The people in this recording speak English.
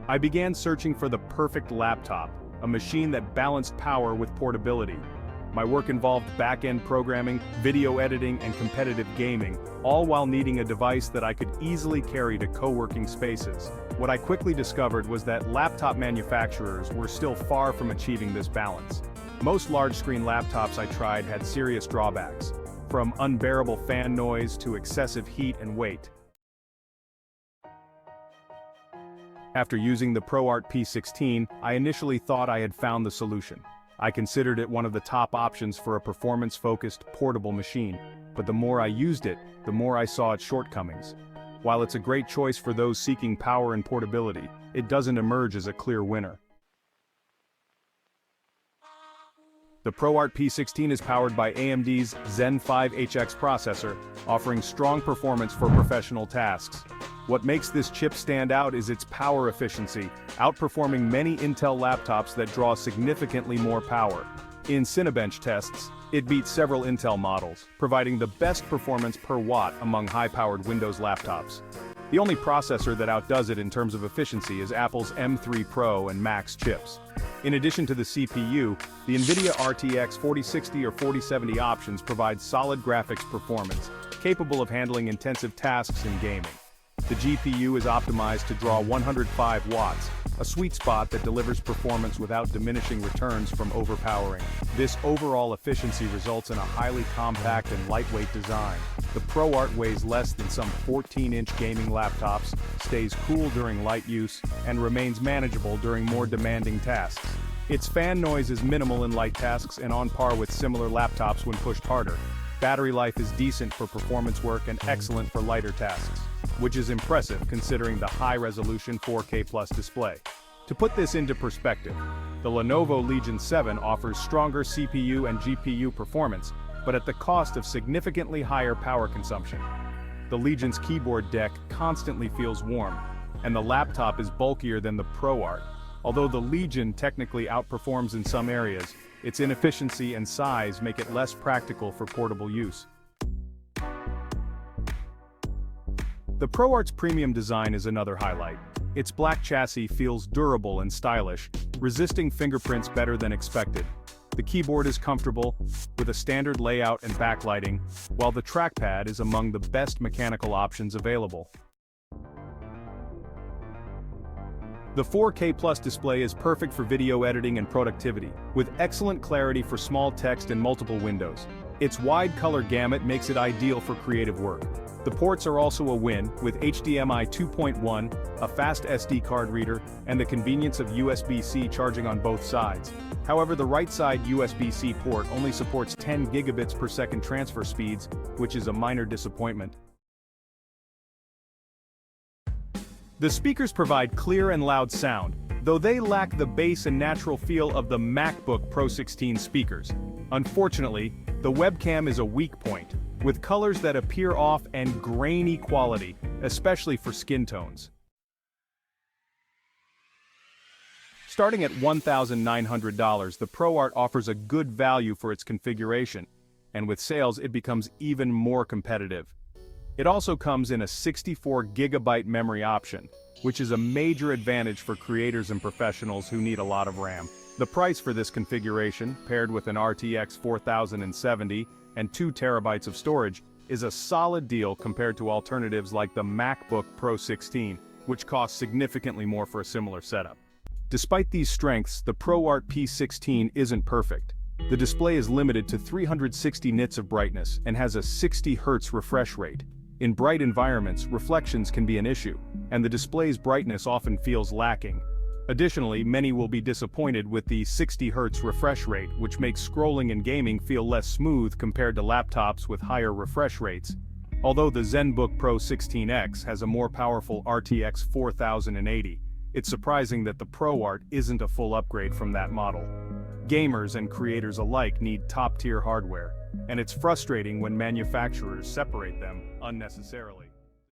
I began searching for the perfect laptop, a machine that balanced power with portability. My work involved back-end programming, video editing, and competitive gaming, all while needing a device that I could easily carry to co-working spaces. What I quickly discovered was that laptop manufacturers were still far from achieving this balance. Most large-screen laptops I tried had serious drawbacks, from unbearable fan noise to excessive heat and weight. After using the ProArt P16, I initially thought I had found the solution. I considered it one of the top options for a performance-focused, portable machine, but the more I used it, the more I saw its shortcomings. While it's a great choice for those seeking power and portability, it doesn't emerge as a clear winner. The ProArt P16 is powered by AMD's Zen 5 HX processor, offering strong performance for professional tasks. What makes this chip stand out is its power efficiency, outperforming many Intel laptops that draw significantly more power. In Cinebench tests, it beats several Intel models, providing the best performance per watt among high-powered Windows laptops. The only processor that outdoes it in terms of efficiency is Apple's M3 Pro and Max chips. In addition to the CPU, the NVIDIA RTX 4060 or 4070 options provide solid graphics performance, capable of handling intensive tasks in gaming. The GPU is optimized to draw 105 watts, a sweet spot that delivers performance without diminishing returns from overpowering. This overall efficiency results in a highly compact and lightweight design. The ProArt weighs less than some 14-inch gaming laptops, stays cool during light use, and remains manageable during more demanding tasks. Its fan noise is minimal in light tasks and on par with similar laptops when pushed harder. Battery life is decent for performance work and excellent for lighter tasks, which is impressive considering the high-resolution 4K+ display. To put this into perspective, the Lenovo Legion 7 offers stronger CPU and GPU performance, but at the cost of significantly higher power consumption. The Legion's keyboard deck constantly feels warm, and the laptop is bulkier than the ProArt. Although the Legion technically outperforms in some areas, its inefficiency and size make it less practical for portable use. The ProArt's premium design is another highlight. Its black chassis feels durable and stylish, resisting fingerprints better than expected. The keyboard is comfortable, with a standard layout and backlighting, while the trackpad is among the best mechanical options available. The 4K+ display is perfect for video editing and productivity, with excellent clarity for small text and multiple windows. Its wide color gamut makes it ideal for creative work. The ports are also a win, with HDMI 2.1, a fast SD card reader, and the convenience of USB-C charging on both sides. However, the right side USB-C port only supports 10 gigabits per second transfer speeds, which is a minor disappointment. The speakers provide clear and loud sound, though they lack the bass and natural feel of the MacBook Pro 16 speakers. Unfortunately, the webcam is a weak point, with colors that appear off and grainy quality, especially for skin tones. Starting at $1,900, the ProArt offers a good value for its configuration, and with sales it becomes even more competitive. It also comes in a 64GB memory option, which is a major advantage for creators and professionals who need a lot of RAM. The price for this configuration, paired with an RTX 4070 and 2 terabytes of storage, is a solid deal compared to alternatives like the MacBook Pro 16, which costs significantly more for a similar setup. Despite these strengths, the ProArt P16 isn't perfect. The display is limited to 360 nits of brightness and has a 60 Hz refresh rate. In bright environments, reflections can be an issue, and the display's brightness often feels lacking. Additionally, many will be disappointed with the 60 Hz refresh rate, which makes scrolling and gaming feel less smooth compared to laptops with higher refresh rates. Although the ZenBook Pro 16X has a more powerful RTX 4080, it's surprising that the ProArt isn't a full upgrade from that model. Gamers and creators alike need top-tier hardware, and it's frustrating when manufacturers separate them unnecessarily.